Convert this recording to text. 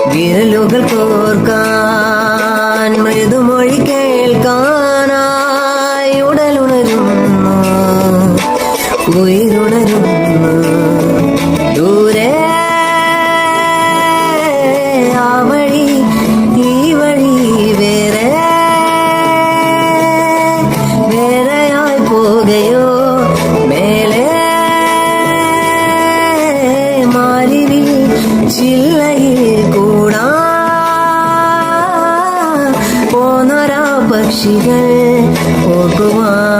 വിരലുകൾ കോർക്കാൻ മൃദുമൊഴി കേൾക്കാനായി ഉടലുണരുന്നു ഉയരുണരുന്നു ദൂരെ ആ വഴി ഈ വഴി വേറെയായി പോകയോ മേലെ മാലിനി ചില്ലയിൽ കൂടാ പോന്നൊരാ പക്ഷികൾ ഓർക്കുവാൻ